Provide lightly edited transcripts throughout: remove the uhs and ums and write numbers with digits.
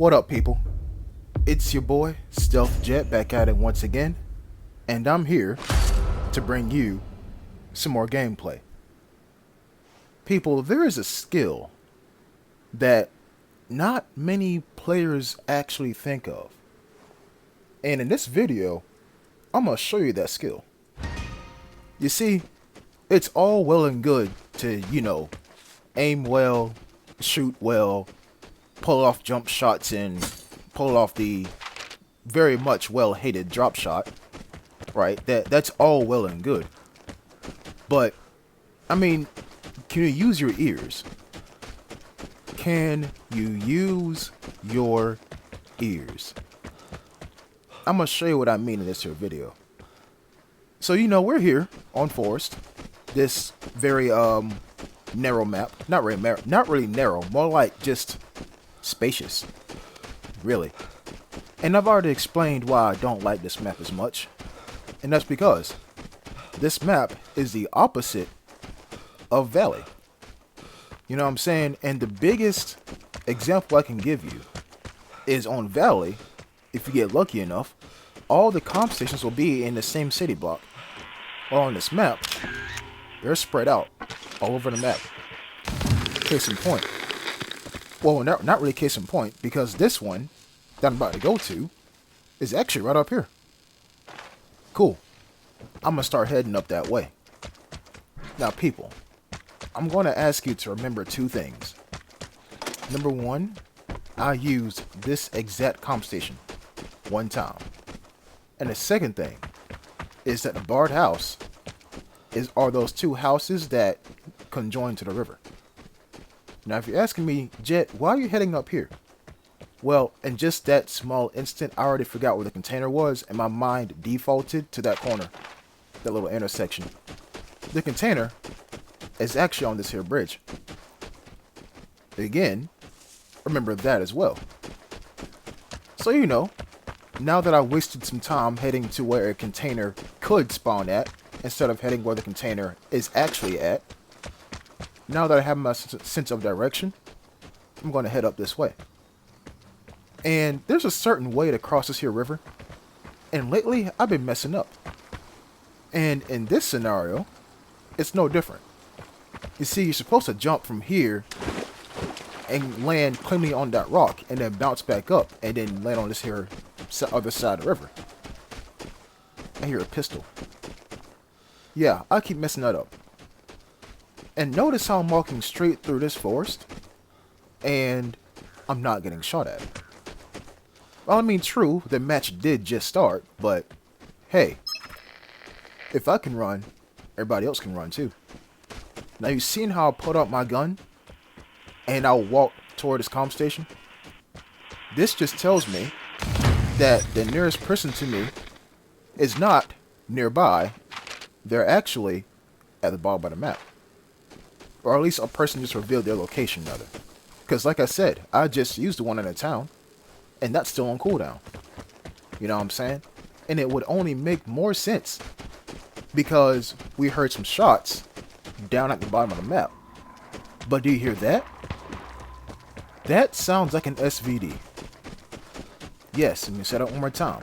What up, people? It's your boy, Stealth Jet, back at it once again, and I'm here to bring you some more gameplay. People, there is a skill that not many players actually think of. And in this video, I'm going to show you that skill. You see, it's all well and good to, aim well, shoot well, pull off jump shots, and pull off the very much well-hated drop shot, right? That's all well and good. But, I mean, can you use your ears? Can you use your ears? I'm going to show you what I mean in this here video. So, we're here on Forest. This very, narrow map. Not really narrow. More like just spacious. Really. And I've already explained why I don't like this map as much. And that's because this map is the opposite of Valley. You know what I'm saying? And the biggest example I can give you is on Valley. If you get lucky enough, all the comp stations will be in the same city block. Or on this map, they're spread out all over the map. Case in point. Well, not really case in point, because this one that I'm about to go to is actually right up here. Cool. I'm going to start heading up that way. Now, people, I'm going to ask you to remember two things. Number one, I used this exact comp station one time. And the second thing is that the barred house are those two houses that conjoin to the river. Now, if you're asking me, Jet, why are you heading up here? Well, in just that small instant, I already forgot where the container was, and my mind defaulted to that corner, that little intersection. The container is actually on this here bridge. Again, remember that as well. So, now that I wasted some time heading to where a container could spawn at, instead of heading where the container is actually at, now that I have my sense of direction, I'm going to head up this way. And there's a certain way to cross this here river, and lately I've been messing up. And in this scenario, it's no different. You see, you're supposed to jump from here and land cleanly on that rock, and then bounce back up, and then land on this here other side of the river. I hear a pistol. Yeah, I keep messing that up. And notice how I'm walking straight through this forest, and I'm not getting shot at. Well, I mean, true, the match did just start, but hey, if I can run, everybody else can run too. Now, you seen how I put up my gun, and I'll walk toward this comm station? This just tells me that the nearest person to me is not nearby. They're actually at the bottom of the map. Or at least a person just revealed their location, rather. Because like I said, I just used the one in the town, and that's still on cooldown. You know what I'm saying? And it would only make more sense because we heard some shots down at the bottom of the map. But do you hear that? That sounds like an SVD. Yes, let me say that one more time.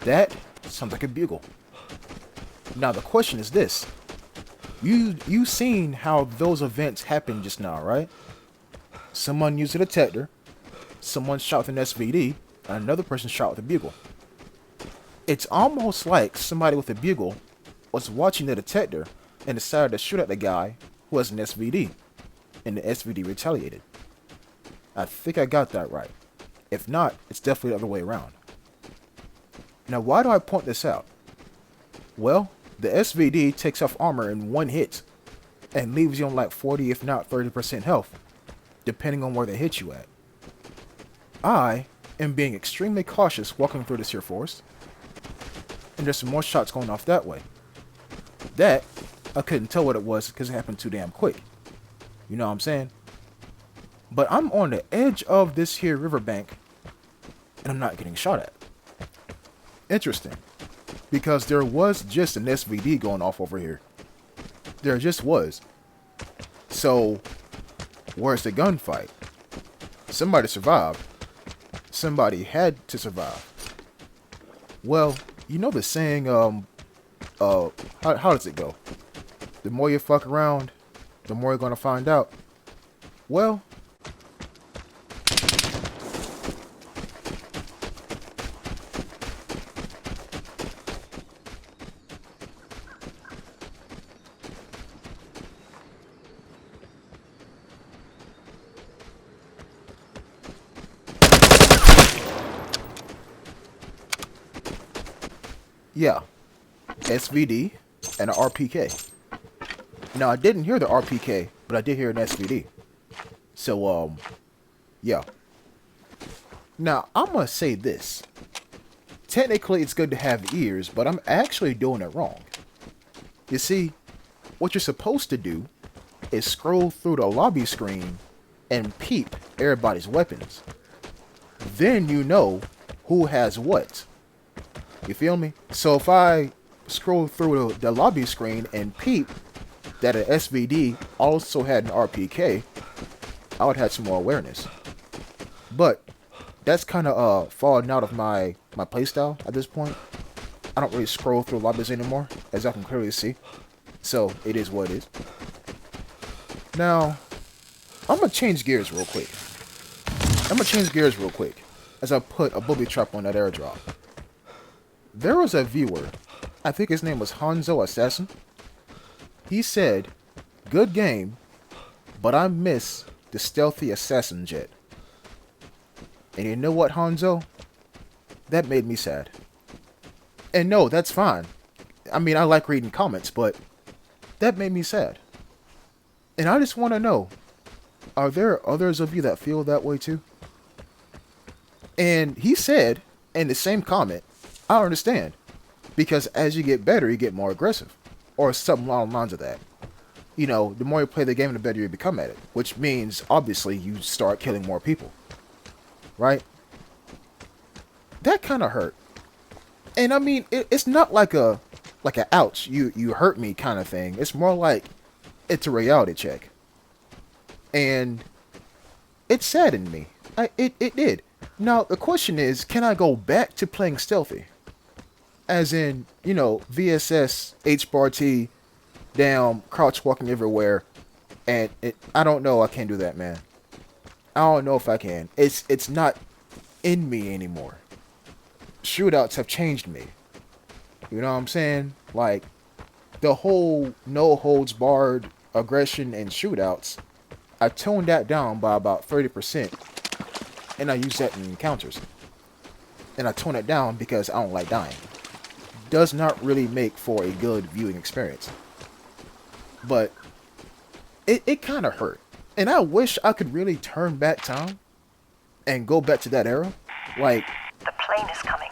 That sounds like a bugle. Now the question is this. You seen how those events happened just now, right? Someone used a detector, someone shot with an SVD, and another person shot with a bugle. It's almost like somebody with a bugle was watching the detector and decided to shoot at the guy who has an SVD, and the SVD retaliated. I think I got that right. If not, it's definitely the other way around. Now, why do I point this out? Well, the SVD takes off armor in one hit and leaves you on like 40 if not 30% health, depending on where they hit you at. I am being extremely cautious walking through this here forest, and there's some more shots going off that way. That, I couldn't tell what it was because it happened too damn quick. You know what I'm saying? But I'm on the edge of this here riverbank, and I'm not getting shot at. Interesting. Because there was just an SVD going off over here. There just was. So, where's the gunfight? Somebody survived. somebody had to survive. Well, you know the saying, how does it go? The more you fuck around, the more you're gonna find out. Well, yeah, SVD and an RPK. Now, I didn't hear the RPK, but I did hear an SVD. So, yeah. Now, I'm gonna say this. Technically, it's good to have ears, but I'm actually doing it wrong. You see, what you're supposed to do is scroll through the lobby screen and peep everybody's weapons. Then you know who has what. You feel me? So if I scroll through the lobby screen and peep that an SVD also had an RPK, I would have some more awareness. But that's kind of falling out of my playstyle at this point. I don't really scroll through lobbies anymore, as I can clearly see. So it is what it is. Now, I'm gonna change gears real quick. As I put a booby trap on that airdrop. There was a viewer, I think his name was Hanzo Assassin. He said, "Good game, but I miss the stealthy assassin jet." And you know what, Hanzo? That made me sad. And no, that's fine. I mean, I like reading comments, but that made me sad. And I just want to know, are there others of you that feel that way too? And he said, in the same comment, I understand. Because as you get better, you get more aggressive. Or something along the lines of that. You know, the more you play the game, the better you become at it. Which means, obviously, you start killing more people. Right? That kind of hurt. And I mean, it's not like a ouch, you hurt me kind of thing. It's more like, it's a reality check. And it saddened me. It did. Now, the question is, can I go back to playing stealthy? As in, you know, VSS, H-bar T, down, crouch walking everywhere. And I don't know, I can't do that, man. I don't know if I can. It's not in me anymore. Shootouts have changed me. You know what I'm saying? Like, the whole no holds barred aggression and shootouts, I toned that down by about 30%. And I use that in encounters. And I tone it down because I don't like dying. Does not really make for a good viewing experience. But it kind of hurt. And I wish I could really turn back time and go back to that era. Like, the plane is coming.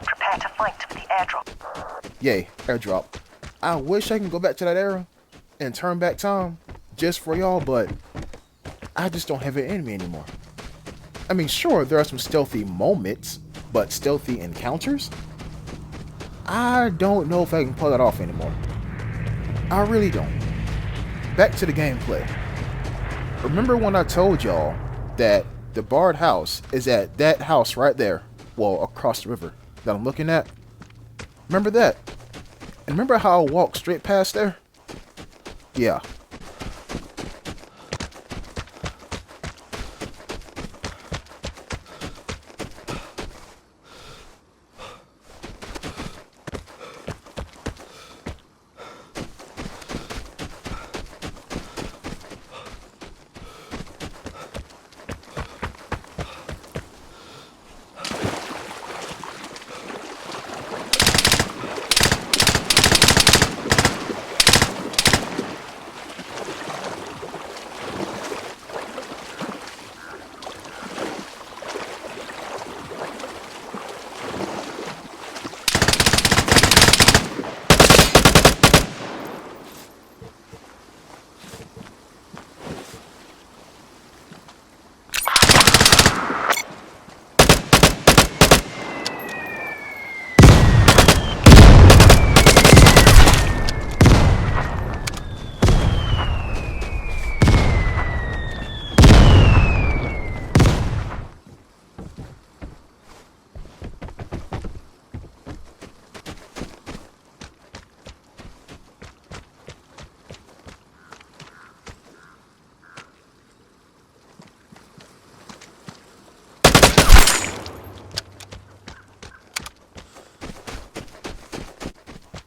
Prepare to fight for the airdrop. Yay, airdrop. I wish I can go back to that era and turn back time just for y'all, but I just don't have it in me anymore. I mean, sure, there are some stealthy moments, but stealthy encounters? I don't know if I can pull that off anymore. I really don't. Back to the gameplay. Remember when I told y'all that the barred house is at that house right there, well, across the river that I'm looking at? Remember that? And remember how I walked straight past there? Yeah.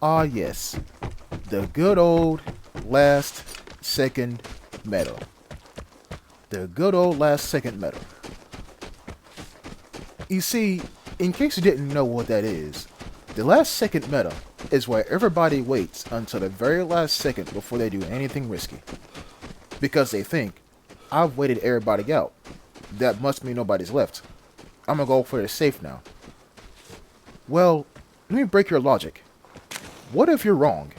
Ah yes, the good old last second medal. The good old last second medal. You see, in case you didn't know what that is, the last second medal is where everybody waits until the very last second before they do anything risky. Because they think, I've waited everybody out. That must mean nobody's left. I'm gonna go for the safe now. Well, let me break your logic. What if you're wrong?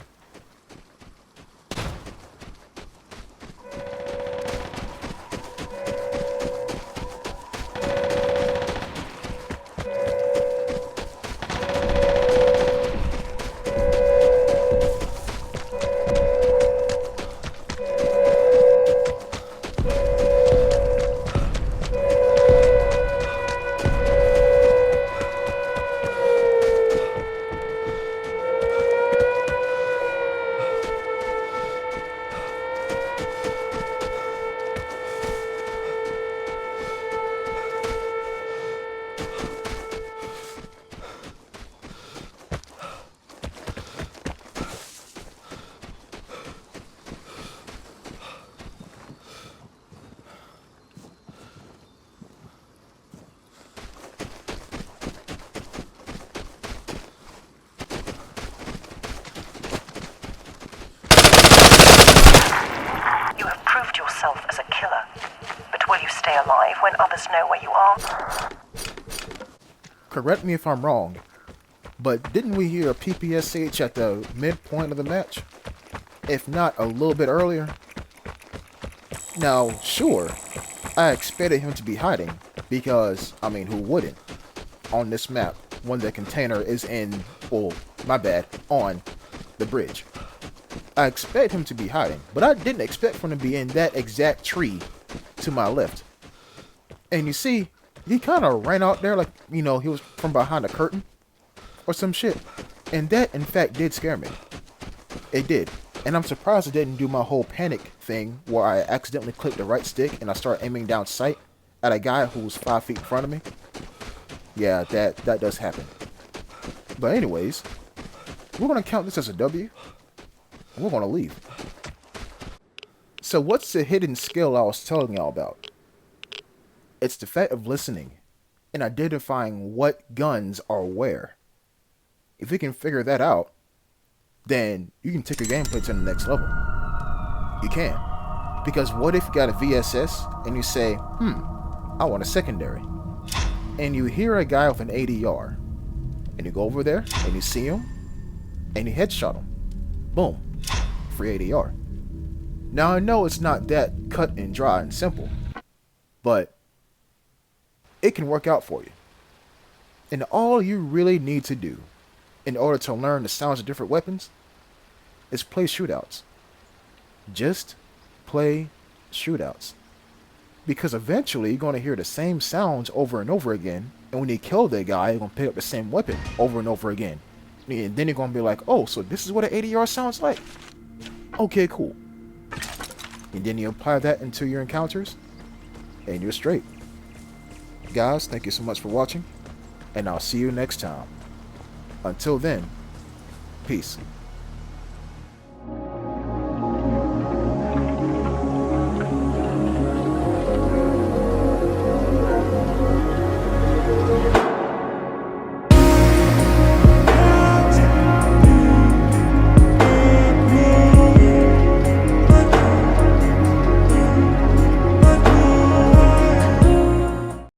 You have proved yourself as a killer. But will you stay alive when others know where you are? Correct me if I'm wrong, but didn't we hear a PPSH at the midpoint of the match? If not a little bit earlier? Now, sure, I expected him to be hiding, because, I mean, who wouldn't? On this map, when the container is in, oh, my bad, on the bridge. I expect him to be hiding, but I didn't expect for him to be in that exact tree to my left. And you see, he kind of ran out there like, you know, he was from behind a curtain or some shit. And that, in fact, did scare me. It did. And I'm surprised it didn't do my whole panic thing where I accidentally clicked the right stick and I started aiming down sight at a guy who was 5 feet in front of me. Yeah, that does happen. But anyways, we're going to count this as a W. And we're going to leave. So what's the hidden skill I was telling y'all about? It's the fact of listening and identifying what guns are where. If you can figure that out, then you can take your gameplay to the next level. You can. Because what if you got a VSS and you say, I want a secondary. And you hear a guy with an ADR. And you go over there and you see him and you headshot him. Boom. Free ADR. Now I know it's not that cut and dry and simple, but it can work out for you. And all you really need to do in order to learn the sounds of different weapons is play shootouts. Just play shootouts. Because eventually you're going to hear the same sounds over and over again, and when you kill that guy, you're going to pick up the same weapon over and over again. And then you're going to be like, oh, so this is what an ADR sounds like? Okay, cool. And then you apply that into your encounters, and you're straight. Guys, thank you so much for watching, and I'll see you next time. Until then, peace.